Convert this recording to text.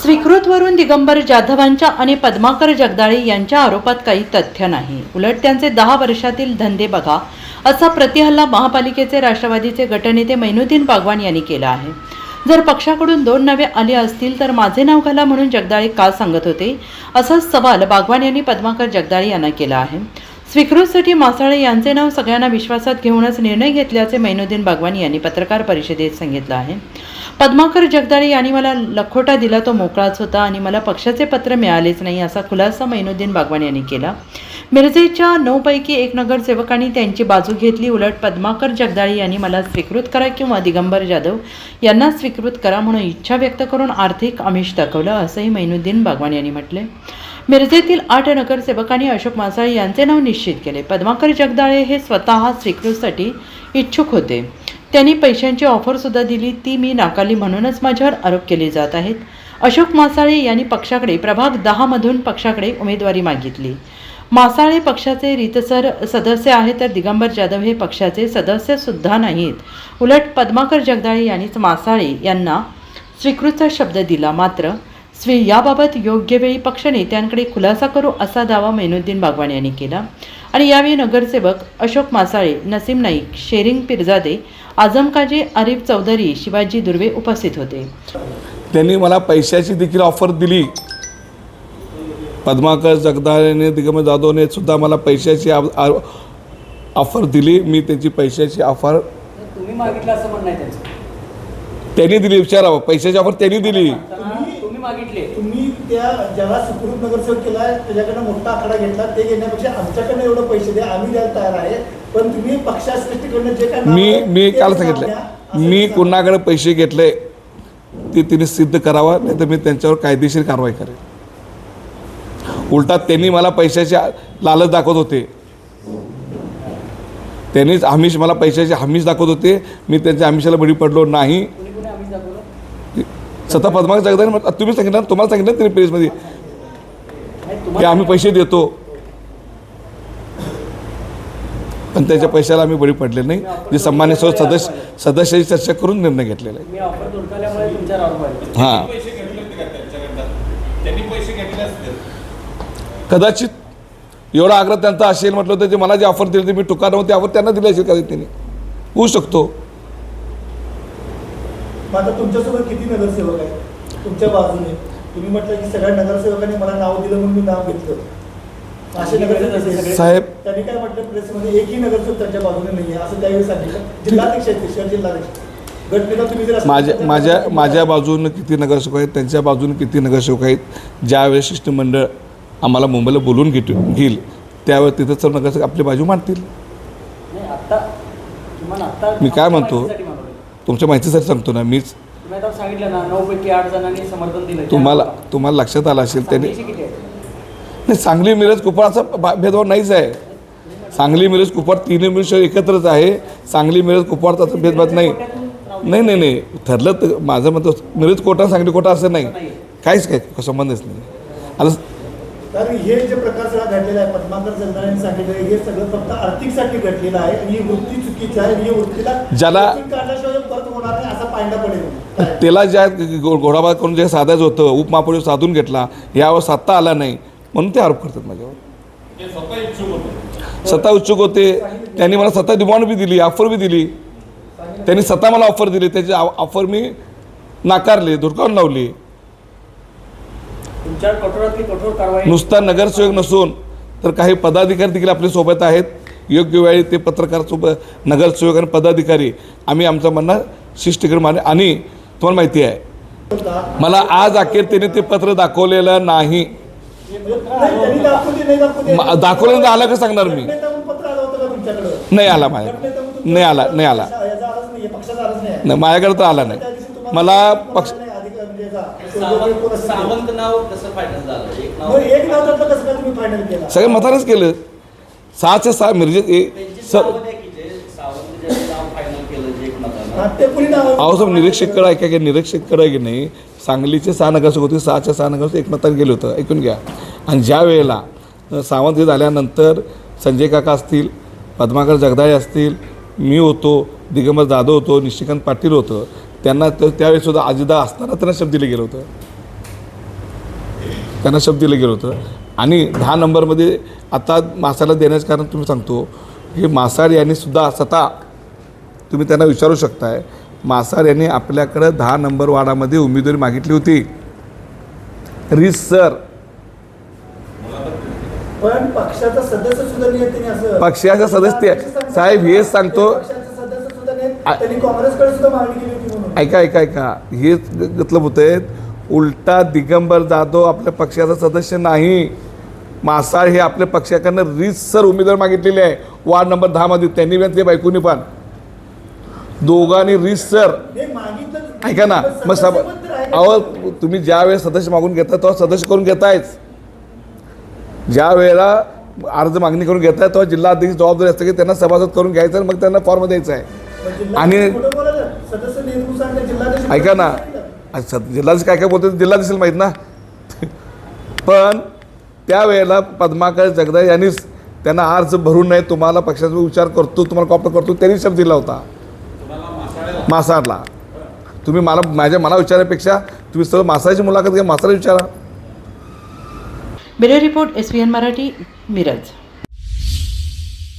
स्वीकृतवरून दिगंबर जाधवांच्या आणि पद्माकर जगदाळे यांच्या आरोपात काही तथ्य नाही. उलट त्यांचे 10 वर्षातील धंदे बघा असा प्रतिहल्ला महापालिकेचे राष्ट्रवादीचे गटनेते मैनुद्दीन बागवान यांनी केला आहे. जर पक्षाकडून 2 नावे आली असतील तर माझे नाव घाला म्हणून जगदाळे का सांगत होते, असा सवाल बागवान यांनी पद्माकर जगदाळे यांना केला आहे. स्वीकृतसाठी मासाळे यांचे नाव सगळ्यांना विश्वासात घेऊनच निर्णय घेतल्याचे मैनुद्दीन बागवान यांनी पत्रकार परिषदेत सांगितलं आहे. पद्माकर जगदाळे यांनी मला लखोटा दिला तो मोकळाच होता आणि मला पक्षाचे पत्र मिळालेच नाही, असा खुलासा मैनुद्दीन बागवान यांनी केला. मिरजेच्या 9 पैकी 1 नगरसेवकांनी त्यांची बाजू घेतली. उलट पद्माकर जगदाळे यांनी मला स्वीकृत करा किंवा दिगंबर जाधव यांना स्वीकृत करा म्हणून इच्छा व्यक्त करून आर्थिक आमिष दाखवलं, असंही मैनुद्दीन बागवान यांनी म्हटले. मिरजेतील 8 नगरसेवकांनी अशोक मासाळे यांचे नाव निश्चित केले. पद्माकर जगदाळे हे स्वतः स्वीकृतसाठी इच्छुक होते. त्यांनी पैशांची ऑफरसुद्धा दिली, ती मी नाकारली म्हणूनच माझ्यावर आरोप केले जात आहेत. अशोक मासाळे यांनी पक्षाकडे प्रभाग 10 मधून पक्षाकडे उमेदवारी मागितली. मासाळे पक्षाचे रीतसर सदस्य आहेत तर दिगंबर जाधव हे पक्षाचे सदस्य सुद्धा नाहीत. उलट पद्माकर जगदाळे यांनीच मासाळे यांना स्वीकृतचा शब्द दिला. मात्र याबाबत योग्य वेळी पक्ष नेत्यांकडे खुलासा करू असा दावा मैनुद्दीन बागवान यांनी केला. आणि यावेळी नगरसेवक अशोक मासाळे, नसीम नाईक, शेरिंग पिरजादे, आझम काजी, आरिफ चौधरी, शिवाजी दुर्वे उपस्थित होते. त्यांनी मला पैशाची देखील ऑफर दिली. पद्माकर जगदाळेने, दिगंबर जाधवने सुद्धा मला पैशाची ऑफर दिली. मी त्यांची पैशाची ऑफर तुम्ही मागितलं असं म्हणणं आहे त्यांचं. त्यांनी दिली. विचारावं, पैशाची ऑफर त्यांनी दिली. तुम्ही मागितले. तुम्ही त्या ज्याला सुखरूप नगरसेवक केला त्याच्याकडनं मोठा आकडा घेतला, ते घेण्यापेक्षा आमच्याकडनं एवढं पैसे द्या, आम्ही द्यायला तयार आहे. पण तुम्ही पक्षासृष्टीकडनं जे काय मी काल सांगितलं, मी कुणाकडे पैसे घेतले ते तिने सिद्ध करावं, नाही तर मी त्यांच्यावर कायदेशीर कारवाई करेन. उलटा त्यांनी मला पैशाची लालच दाखवत होते. त्यांनीच आमिष, मला पैशाची आमिष दाखवत होते. मी त्यांच्या आमिषाला बळी पडलो नाही. स्वतः पद्माकर जगदाळे, तुम्ही सांगितलं, तुम्हाला सांगितलं त्यांनी प्रेसमध्ये की आम्ही पैसे देतो, पण त्याच्या पैशाला आम्ही बळी पडले नाही. जे सन्मान्य सदस्याची चर्चा करून निर्णय घेतलेला आहे. हां, कदाचित एवढा आग्रह त्यांचा असेल, म्हटलं होतं जे मला जे ऑफर दिली मी टुकार नव्हती ऑफर त्यांना दिली असेल, कदाचित त्यांनी होऊ शकतो. आता तुमच्यासोबत किती नगरसेवक आहेत तुमच्या बाजूने? तुम्ही म्हटलं की सगळ्या नगरसेवकांनी मला नाव दिलं म्हणून मी नाव घेतलं. असे नगरसेवक साहेब, त्यांनी काय म्हटलं प्रेसमध्ये, एकही नगरसेवक त्यांच्या बाजूने नाही आहे असं त्यावेळी सांगितलं. जिल्हाध्यक्ष आहेत, शहर जिल्हाध्यक्ष गटनेता तुम्ही जर माझ्या बाजूनं किती नगरसेवक आहेत, त्यांच्या बाजूने किती नगरसेवक आहेत. ज्यावेळेस शिष्टमंडळ आम्हाला मुंबईला बोलून घेईल त्यावेळेस तिथं सर्व नगरसेवक आपली बाजू मांडतील. मी काय म्हणतो, तुमच्या माहितीसाठी सांगतो ना, मीच सांगितलं ना, 9 पैकी 8 जणांनी समर्थन दिलं. तुम्हाला लक्षात आलं असेल त्यांनी. नाही, सांगली मिरज कुपवाड असा भेदभाव नाहीच आहे. सांगली मिरज कुपवाड तिन्ही मिरज एकत्रच आहे. सांगली मिरज कुपवाडचा असं भेदभाव नाही. ठरलं तर माझं मत मिरज कोटा सांगली कोटा असं नाही, काहीच काय संबंधच नाही. आता तर हे जे प्रकार सगळा घडलेला आहे, पद्माकर जगदाळेंनी सांगितलं हे सगळं फक्त आर्थिकसाठी घडलेलं आहे आणि ही वृत्ती चुकीची आहे. ही वृत्तीला ज्याला काढल्याशिवाय परत होणार नाही असा पायंडा पडेल. त्याला ज्या घोडाबाद करून जे साधायचं होतं, उपमहापौर साधून घेतला, यावर सत्ता आला नाही म्हणून ते आरोप करतात माझ्यावर. सत्ता इच्छुक होते, त्यांनी मला सत्ता डिमांड बी दिली, ऑफर बी दिली. त्यांनी स्वतः मला ऑफर दिली, त्याची ऑफर मी नाकारली, धुडकावून लावली. नुसता नगरसेवक नसून तर काही पदाधिकारी देखील आपल्या सोबत आहेत. योग्य वेळी ते पत्रकार सोबत, नगरसेवक आणि पदाधिकारी आम्ही आमचं म्हणणं शिष्टीकडे माने. आणि तुम्हाला माहिती आहे, मला आज अखेर त्यांनी ते पत्र दाखवलेलं नाही. दाखवलं आलं का सांगणार मी. नाही आला माझ्याकडे, नाही आला माझ्याकडे तर आला नाही. मला पक्ष सावंत नाव कसं फायनल झालं? एक नाव त्यातलं कसं काय तुम्ही फायनल केलं? सगळं मतानेच केलं. 6च्या 6 मिरजेत अहो सब निरीक्षककडे ऐका की, निरीक्षककडे आहे की नाही, सांगलीचे 6 नगरसेवक होते, 6च्या 6 नगरसेवक एकमताने गेले होतं. ऐकून घ्या. आणि ज्या वेळेला सावंत हे झाल्यानंतर संजय काका असतील, पद्माकर जगदाळे असतील, मी होतो, दिगंबर जाधव होतो, निशिकांत पाटील होतं, त्यांना त्यावेळेसुद्धा अजितदा असताना त्यांना शब्द दिलं गेलं होतं. त्यांना शब्द दिलं गेलं होतं. आणि 10 नंबरमध्ये आता मासाडला देण्याचं कारण तुम्ही सांगतो, हे मासाड यांनी सुद्धा स्वतः तुम्ही त्यांना विचारू शकताय, मासाड यांनी आपल्याकडं 10 नंबर वार्डामध्ये उमेदवारी मागितली होती सर. पण पक्षाचा सदस्य सुद्धा नाही त्यांनी असं पक्षाचा सदस्य साहेब हेच सांगतो, पक्षाचे सदस्य सुद्धा नाही, त्यांनी काँग्रेसकडे सुद्धा मागणी केली होती म्हणून. ऐका हेच मतलब होतंय. उलटा दिगंबर जाधव आपल्या पक्षाचा सदस्य नाही. मासाळ हे आपल्या पक्षाकडनं सर उमेदवार मागितलेले आहे वार्ड नंबर 10 मध्ये. त्यांनी पण ते बायकोनी पण दोघांनी सर हे मागितलं. ऐका ना मग सदस्य पण तर आहे का? अहो तुम्ही ज्या वेळेस सदस्य मागून घेता तेव्हा सदस्य करून घेतायच. ज्या वेळेला अर्ज मागणी करून घेताय तेव्हा जिल्हाध्यक्ष जबाबदारी असते की त्यांना सभासद करून घ्यायचं आणि मग त्यांना फॉर्म द्यायचा आहे. पण जिल्हाध्यक्ष आणि खोटं बोलायला, सदस्य नेमकं सांगतात, जिल्हाध्यक्ष ऐका ना, सांगितलं. जिल्हाध्यक्ष काय बोलतो जिल्हा दिसेल माहीत ना. पण त्यावेळेला पद्माकर जगदाळे यांनीच त्यांना अर्ज भरून नाही, तुम्हाला पक्षाचा विचार करतो, तुम्हाला कॉपर करतो, त्यांनी शब्द दिला होता मासाडला. तुम्ही मला विचारण्यापेक्षा तुम्ही सर्व मासाळची मुलाखत घ्या, मासाळला विचारा. Bureau report SVN Marathi, Miraj.